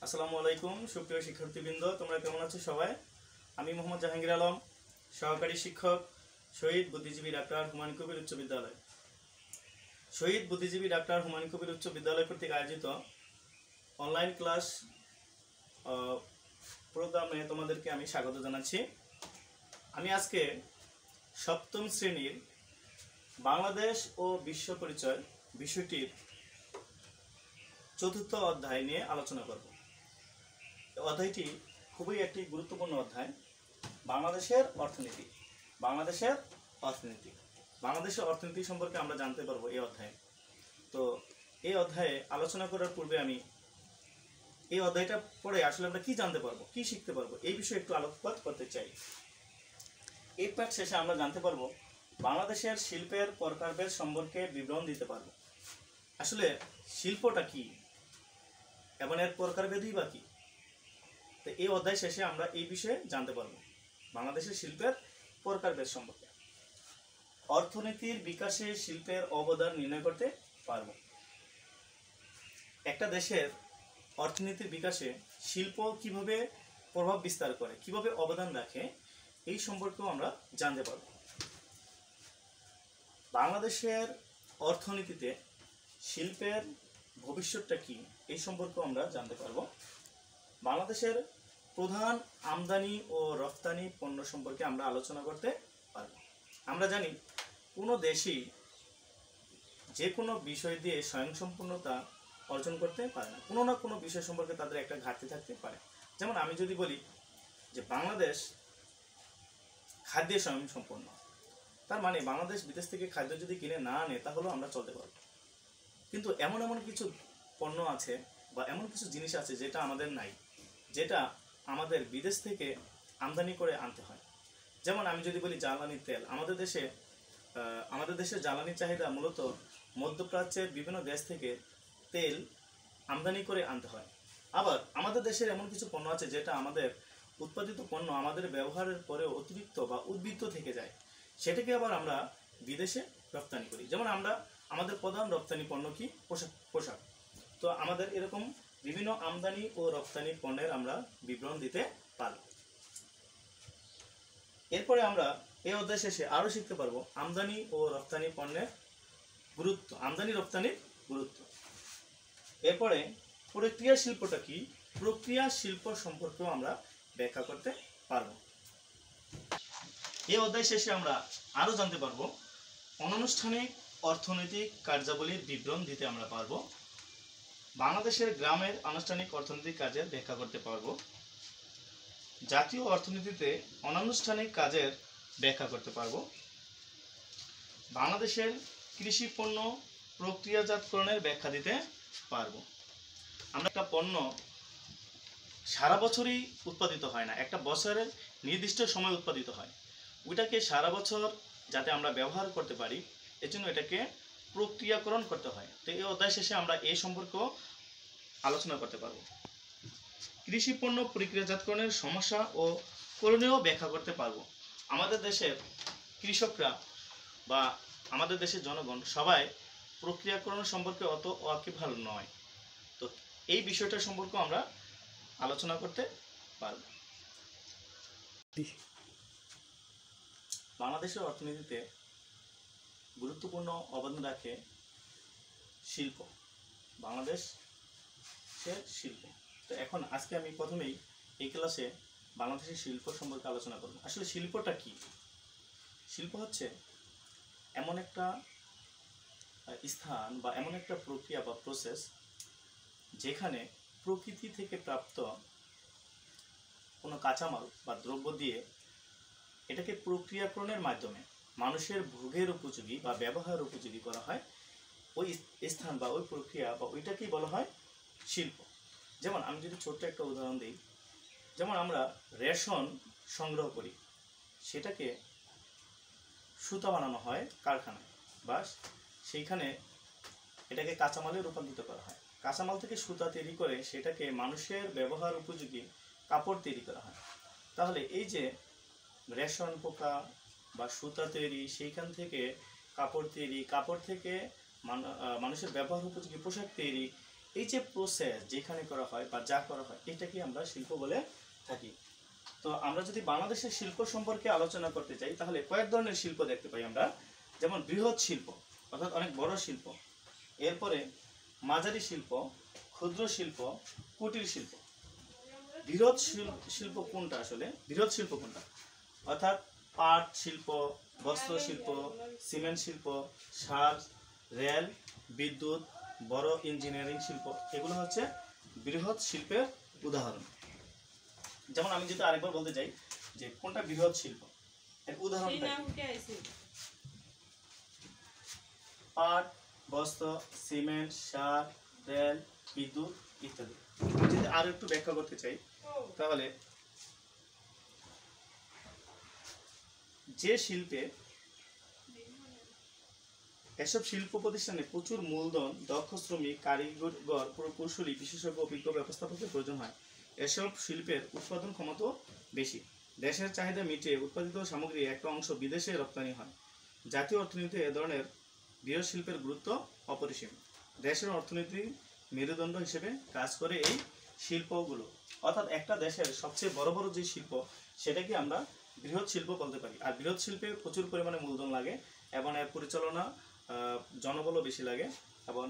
আসসালামু আলাইকুম সুপ্রিয় শিক্ষার্থীবৃন্দ, তোমরা কেমন আছো সবাই? আমি মোহাম্মদ জাহাঙ্গীর আলম, সহকারী শিক্ষক, শহীদ বুদ্ধিজীবী ডাক্তার হুমায়ুন কবির উচ্চ বিদ্যালয়। শহীদ বুদ্ধিজীবী ডাক্তার হুমায়ুন কবির উচ্চ বিদ্যালয় কর্তৃক আয়োজিত অনলাইন ক্লাস প্রোগ্রামে তোমাদেরকে আমি স্বাগত জানাচ্ছি। আমি আজকে সপ্তম শ্রেণীর বাংলাদেশ ও বিশ্ব পরিচয় বিষয়টির চতুর্থ অধ্যায় নিয়ে আলোচনা করব। অধ্যায়টি খুবই একটি গুরুত্বপূর্ণ অধ্যায়। বাংলাদেশের অর্থনীতি বাংলাদেশের অর্থনীতি সম্পর্কে আমরা জানতে পারবো এই অধ্যায়ে। তো এই অধ্যায়ে আলোচনা করার পূর্বে আমি এই অধ্যায়টা পড়ে আসলে আমরা কি জানতে পারবো, কি শিখতে পারবো, এই বিষয়ে একটু আলোকপাত করতে চাই। এই পাঠ শেষে আমরা জানতে পারবো বাংলাদেশের শিল্পের প্রকারভেদ সম্পর্কে বিবরণ দিতে পারবো। আসলে শিল্পটা কি এবং এর প্রকারভেদই বা কি। তো এই অধ্যায় শেষে আমরা এই বিষয়ে জানতে পারবো বাংলাদেশের শিল্পের প্রকারভেদ সম্পর্কে। অর্থনীতির বিকাশে শিল্পের অবদান নির্ণয় করতে পারবো। একটা দেশের অর্থনীতির বিকাশে শিল্প কিভাবে প্রভাব বিস্তার করে, কিভাবে অবদান রাখে, এই সম্পর্কেও আমরা জানতে পারবো। বাংলাদেশের অর্থনীতিতে শিল্পের ভবিষ্যৎটা কি, এই সম্পর্কেও আমরা জানতে পারবো। বাংলাদেশের প্রধান আমদানি ও রপ্তানি পণ্য সম্পর্কে আমরা আলোচনা করতে পারব। আমরা জানি কোনো দেশই যে কোনো বিষয় দিয়ে স্বয়ংসম্পূর্ণতা অর্জন করতে পারে না, কোনো না কোনো বিষয় সম্পর্কে তাদের একটা ঘাটতি থাকতে পারে। যেমন আমি যদি বলি যে বাংলাদেশ খাদ্যে স্বয়ংসম্পূর্ণ, তার মানে বাংলাদেশ বিদেশ থেকে খাদ্য যদি কিনে না আনে তাহলেও আমরা চলতে পারব। কিন্তু এমন এমন কিছু পণ্য আছে বা এমন কিছু জিনিস আছে যেটা আমাদের নাই, যেটা আমাদের বিদেশ থেকে আমদানি করে আনতে হয়। যেমন আমি যদি বলি জ্বালানি তেল, আমাদের দেশে জ্বালানি চাহিদা মূলত মধ্যপ্রাচ্যের বিভিন্ন দেশ থেকে তেল আমদানি করে আনতে হয়। আবার আমাদের দেশের এমন কিছু পণ্য আছে যেটা আমাদের উৎপাদিত পণ্য আমাদের ব্যবহারের পরেও অতিরিক্ত বা উদ্বৃত্ত থেকে যায়, সেটাকে আবার আমরা বিদেশে রপ্তানি করি। যেমন আমাদের প্রধান রপ্তানি পণ্য কি? পোশাক। তো আমাদের এরকম বিভিন্ন আমদানি ও রপ্তানি পণ্যের আমরা বিবরণ দিতে পারব। এরপরে আমরা এই অধ্যায় শেষে আরো শিখতে পারবো আমদানি ও রপ্তানি পণ্যের গুরুত্ব, আমদানি রপ্তানির গুরুত্ব। এরপরে প্রক্রিয়া শিল্পটা কি, প্রক্রিয়া শিল্প সম্পর্কেও আমরা ব্যাখ্যা করতে পারবো। এই অধ্যায় শেষে আমরা আরো জানতে পারবো অনানুষ্ঠানিক অর্থনৈতিক কার্যাবলীর বিবরণ দিতে আমরা পারবো। বাংলাদেশের গ্রামের আনুষ্ঠানিক অর্থনৈতিক কাজের ব্যাখ্যা করতে পারবো। জাতীয় অর্থনীতিতে অনানুষ্ঠানিক কাজের ব্যাখ্যা করতে পারবো। বাংলাদেশের কৃষি পণ্য প্রক্রিয়াজাতকরণের ব্যাখ্যা দিতে পারবো। আমরা একটা পণ্য সারা বছরই উৎপাদিত হয় না, একটা বছরের নির্দিষ্ট সময় উৎপাদিত হয়, ওইটাকে সারা বছর যাতে আমরা ব্যবহার করতে পারি এজন্য এটাকে প্রক্রিয়াকরণ করতে হয়। তো এই অধ্যায় শেষে আমরা এই সম্পর্কেও আলোচনা করতে পারবো। কৃষি পণ্য প্রক্রিয়াজাতকরণের সমস্যা ও করণীয় ব্যাখ্যা করতে পারবো। আমাদের দেশের কৃষকরা বা আমাদের দেশের জনগণ সবাই প্রক্রিয়াকরণ সম্পর্কে অত ওয়াকিবহাল নয়, তো এই বিষয়টা সম্পর্কে আমরা আলোচনা করতে পারব। বাংলাদেশের অর্থনীতিতে গুরুত্বপূর্ণ অবদান রাখে শিল্প, বাংলাদেশের শিল্প। তো এখন আজকে আমি প্রথমেই এই ক্লাসে বাংলাদেশের শিল্প সম্পর্কে আলোচনা করব। আসলে শিল্পটা কি? শিল্প হচ্ছে এমন একটা স্থান বা এমন একটা প্রক্রিয়া বা প্রসেস যেখানে প্রকৃতি থেকে প্রাপ্ত কোনো কাঁচামাল বা দ্রব্য দিয়ে এটাকে প্রক্রিয়াকরণের মাধ্যমে মানুষের ভোগের উপযোগী বা ব্যবহার উপযোগী করা হয়। ওই স্থান বা ওই প্রক্রিয়া বা ওইটাকেই বলা হয় শিল্প। যেমন আমি যদি ছোট্ট একটা উদাহরণ দিই, যেমন আমরা রেশন সংগ্রহ করি, সেটাকে সুতা বানানো হয় কারখানায়, বা সেইখানে এটাকে কাঁচামালে রূপান্তরিত করা হয়। কাঁচামাল থেকে সুতা তৈরি করে সেটাকে মানুষের ব্যবহার উপযোগী কাপড় তৈরি করা হয়। তাহলে এই যে রেশন পোকা বা সুতা তৈরি, সেইখান থেকে কাপড় তৈরি, কাপড় থেকে মানুষের ব্যবহার উপযোগী পোশাক তৈরি, এই যে প্রসেস যেখানে করা হয় বা যা করা হয় এটাকে আমরা শিল্প বলে থাকি। তো আমরা যদি বাংলাদেশের শিল্প সম্পর্কে আলোচনা করতে চাই তাহলে কয়েক ধরনের শিল্প দেখতে পাই আমরা, যেমন বৃহৎ শিল্প অর্থাৎ অনেক বড় শিল্প, এরপরে মাঝারি শিল্প, ক্ষুদ্র শিল্প, কুটির শিল্প। বৃহৎ শিল্প কোনটা? আসলে বৃহৎ শিল্প কোনটা? অর্থাৎ পাট শিল্প, বস্ত্র শিল্প, সিমেন্ট শিল্প, সার, রেল, বিদ্যুৎ, বড় ইঞ্জিনিয়ারিং শিল্প, এগুলো হচ্ছে বৃহৎ শিল্পের উদাহরণ। যেমন আমি যদি আরেকবার বলতে চাই যে কোনটা বৃহৎ শিল্প, এর উদাহরণ পাট, বস্ত্র, সিমেন্ট, সার, রেল, বিদ্যুৎ ইত্যাদি। যদি আরো একটু ব্যাখ্যা করতে চাই তাহলে যে শিল্পে এসব শিল্প প্রতিষ্ঠানে প্রচুর মূলধন, দক্ষ শ্রমিক, কারিগর, প্রকৌশলী, বিশেষজ্ঞ, অভিজ্ঞ ব্যবস্থাপকের প্রয়োজন হয়, এসব শিল্পের উৎপাদন ক্ষমতা বেশি। দেশের চাহিদা মিটিয়ে উৎপাদিত সামগ্রী একটা অংশ বিদেশে রপ্তানি হয়। জাতীয় অর্থনীতিতে এ ধরনের বৃহৎ শিল্পের গুরুত্ব অপরিসীম। দেশের অর্থনীতির মেরুদণ্ড হিসেবে কাজ করে এই শিল্পগুলো। অর্থাৎ একটা দেশের সবচেয়ে বড় বড় যে শিল্প সেটাকে আমরা বৃহৎ শিল্প বলতে পারি। আর বৃহৎ শিল্পে প্রচুর পরিমাণে মূলধন লাগে এবং এর পরিচালনা জনবলও বেশি লাগে এবং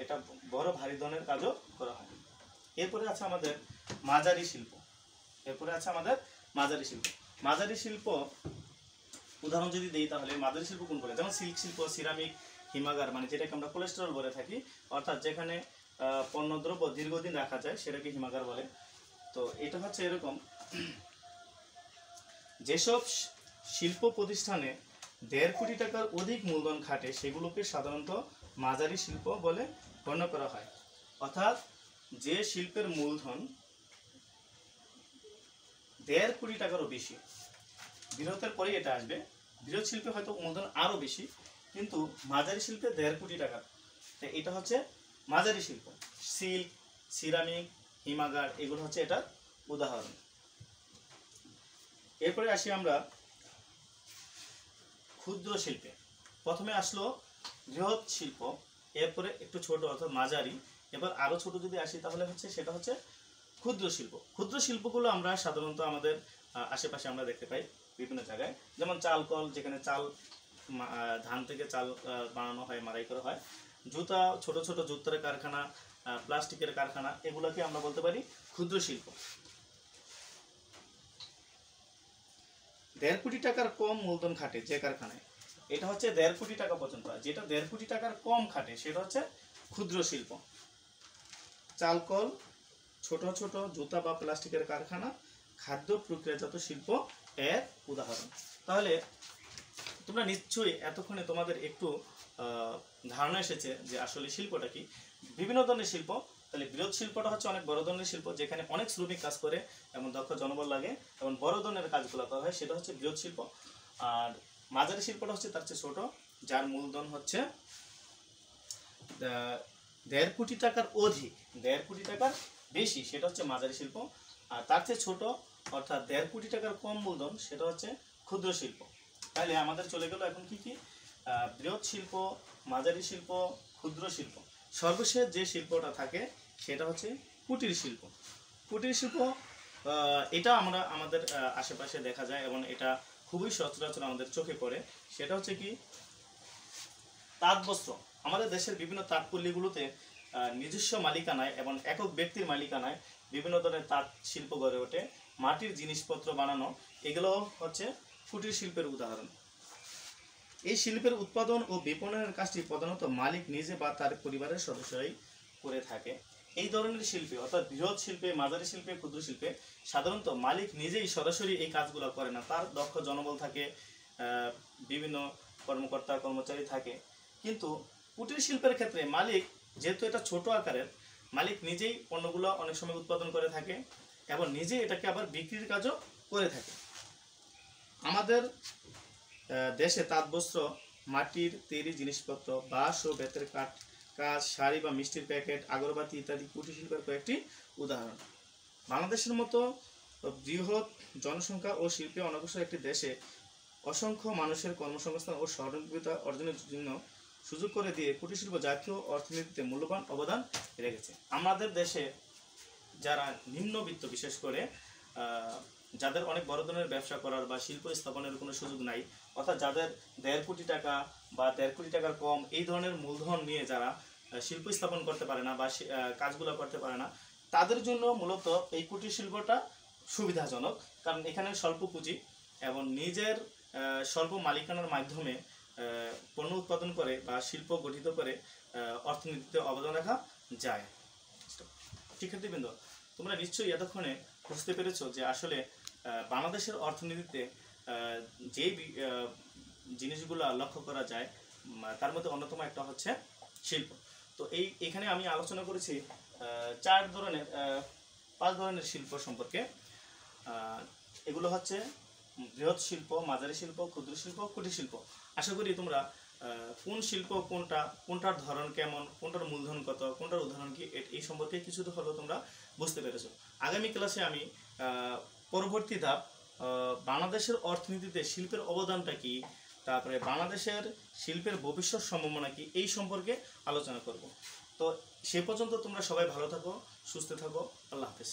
এটা বড় ভারী ধরনের কাজও করা হয়। এরপরে আছে আমাদের মাঝারি শিল্প। মাঝারি শিল্প উদাহরণ যদি দিই তাহলে মাঝারি শিল্প কোন বলে, যেমন সিল্ক শিল্প, সিরামিক, হিমাগার, মানে যেটাকে আমরা কোলেস্টেরল বলে থাকি, অর্থাৎ যেখানে পণ্যদ্রব্য দীর্ঘদিন রাখা যায় সেটাকে হিমাগার বলে। তো এটা হচ্ছে এরকম, যেসব শিল্প প্রতিষ্ঠানে 1.5 কোটি টাকার অধিক মূলধন খাটে সেগুলোকে সাধারণত মাঝারি শিল্প বলে গণ্য করা হয়। অর্থাৎ যে শিল্পের মূলধন 1.5 কোটি টাকারও বেশি, বৃহতের পরে এটা আসবে, বৃহৎ শিল্পে হয়তো মূলধন আরও বেশি, কিন্তু মাঝারি শিল্পে 1.5 কোটি টাকা, এটা হচ্ছে মাঝারি শিল্প। সিল্ক, সিরামিক, হিমাগার এগুলো হচ্ছে এটার উদাহরণ। এরপরে আসি আমরা ক্ষুদ্র শিল্পে। প্রথমে আসলো বৃহৎ শিল্প, এরপরে একটু ছোট অর্থাৎ মাঝারি, এবার আরো ছোট যদি আসি তাহলে হচ্ছে সেটা হচ্ছে ক্ষুদ্র শিল্প। ক্ষুদ্র শিল্পগুলো আমরা সাধারণত আমাদের আশেপাশে আমরা দেখতে পাই বিভিন্ন জায়গায়, যেমন চাল কল, যেখানে চাল ধান থেকে চাল বানানো হয়, মাড়াই করা হয়, জুতা, ছোট ছোট জুতার কারখানা, প্লাস্টিকের কারখানা, এগুলোকে আমরা বলতে পারি ক্ষুদ্র শিল্প। 1.5 কোটি টাকার কম মূলধন খাটে যে কারখানায়, এটা হচ্ছে 1.5 কোটি টাকা পর্যন্ত। যেটা 1.5 কোটি টাকার কম খাটে সেটা হচ্ছে ক্ষুদ্র শিল্প। চালকল, ছোট ছোট জুতা বা প্লাস্টিকের কারখানা, খাদ্য প্রক্রিয়াজাত শিল্প এর উদাহরণ। তাহলে তোমরা নিশ্চয়ই এতক্ষণে তোমাদের একটু ধারণা এসেছে যে আসলে শিল্পটা কি। বিভিন্ন ধরনের শিল্প, তাহলে বৃহৎ শিল্পটা হচ্ছে অনেক বড় ধরনের শিল্প যেখানে অনেক শ্রমিক কাজ করে এবং দক্ষ জনবল লাগে এবং বড় ধরনের কাজগুলো করা হয়, সেটা হচ্ছে বৃহৎ শিল্প। আর মাঝারি শিল্পটা হচ্ছে তার চেয়ে ছোট, যার মূলধন হচ্ছে 1.5 কোটি টাকার অধিক, 1.5 কোটি টাকার বেশি, সেটা হচ্ছে মাঝারি শিল্প। আর তার চেয়ে ছোট অর্থাৎ 1.5 কোটি টাকার কম মূলধন সেটা হচ্ছে ক্ষুদ্র শিল্প। তাহলে আমাদের চলে গেল এখন কি কি, বৃহৎ শিল্প, মাঝারি শিল্প, ক্ষুদ্র শিল্প। সর্বশেষ যে শিল্পটা থাকে সেটা হচ্ছে কুটির শিল্প। কুটির শিল্প এটা আমরা আমাদের আশেপাশে দেখা যায় এবং এটা খুবই সচরাচর আমাদের চোখে পড়ে। সেটা হচ্ছে কি, তাঁত বস্ত্র। আমাদের দেশের বিভিন্ন তাঁতপল্লীগুলোতে নিজস্ব মালিকানায় এবং একক ব্যক্তির মালিকানায় বিভিন্ন ধরনের তাঁত শিল্প গড়ে ওঠে। মাটির জিনিসপত্র বানানো, এগুলো হচ্ছে কুটির শিল্পের উদাহরণ। এই শিল্পের উৎপাদন ও বিপণনের কাজটি প্রধানত মালিক নিজে বা তার পরিবারের সদস্যরাই করে থাকে। এই ধরনের শিল্পে অর্থাৎ বৃহৎ শিল্পে, মাঝারি শিল্পে, ক্ষুদ্র শিল্পে সাধারণত মালিক নিজেই সরাসরি এই কাজগুলো করে না, তার দক্ষ জনবল থাকে, বিভিন্ন কর্মকর্তা কর্মচারী থাকে। কিন্তু কুটির শিল্পের ক্ষেত্রে মালিক, যেহেতু এটা ছোট আকারের, মালিক নিজেই পণ্যগুলো অনেক সময় উৎপাদন করে থাকে এবং নিজেই এটাকে আবার বিক্রির কাজও করে থাকে। আমাদের দেশে তাঁত বস্ত্র, মাটির তৈরি জিনিসপত্র, বাঁশ ও বেতের কাঠ কাজ, শাড়ি বা মিষ্টির প্যাকেট, আগরবাতি ইত্যাদি কুটির শিল্পের কয়েকটি উদাহরণ। বাংলাদেশের মতো বৃহৎ জনসংখ্যা ও শিল্পে অনগ্রসর একটি দেশে অসংখ্য মানুষের কর্মসংস্থান ও স্বনির্ভরতা অর্জনের জন্য সুযোগ করে দিয়ে কুটির শিল্প জাতীয় অর্থনীতিতে মূল্যবান অবদান রেখেছে। আমাদের দেশে যারা নিম্নবিত্ত, বিশেষ করে যাদের অনেক বড় ধরনের ব্যবসা করার বা শিল্প স্থাপনের কোনো সুযোগ নাই, অর্থাৎ যাদের 1.5 কোটি টাকা বা 1.5 কোটি টাকার কম এই ধরনের মূলধন নিয়ে যারা শিল্প স্থাপন করতে পারে না বা কাজগুলো করতে পারে না, তাদের জন্য মূলত এই কুটির শিল্পটা সুবিধাজনক। কারণ এখানে স্বল্প পুঁজি এবং নিজের স্বল্প মালিকানার মাধ্যমে পণ্য উৎপাদন করে বা শিল্প গঠিত করে অর্থনীতিতে অবদান রাখা যায়। শিক্ষার্থীবৃন্দ, তোমরা নিশ্চয়ই এতক্ষণে বুঝতে পেরেছো যে আসলে বাংলাদেশের অর্থনীতিতে যেই জিনিসগুলো লক্ষ্য করা যায় তার মধ্যে অন্যতম একটা হচ্ছে শিল্প। তো এখানে আমি আলোচনা করেছি 5 ধরনের শিল্প সম্পর্কে। এগুলো হচ্ছে বৃহৎ শিল্প, মাঝারি শিল্প, ক্ষুদ্র শিল্প, কুটির শিল্প। আশা করি তোমরা কোন শিল্প কোনটার ধরন কেমন, কোনটার মূলধন কত, কোনটার উদাহরণ কি, এই সম্পর্কে কিছুটা হলেও তোমরা বুঝতে পেরেছো। আগামী ক্লাসে আমি পরবর্তী ধাপ বাংলাদেশের অর্থনীতিতে শিল্পের অবদানটা কি, তারপরে বাংলাদেশের শিল্পের ভবিষ্যৎ সম্ভাবনা কি, এই সম্পর্কে আলোচনা করব। তো সে পর্যন্ত তোমরা সবাই ভালো থাকো, সুস্থ থাকো। আল্লাহ হাফেজ।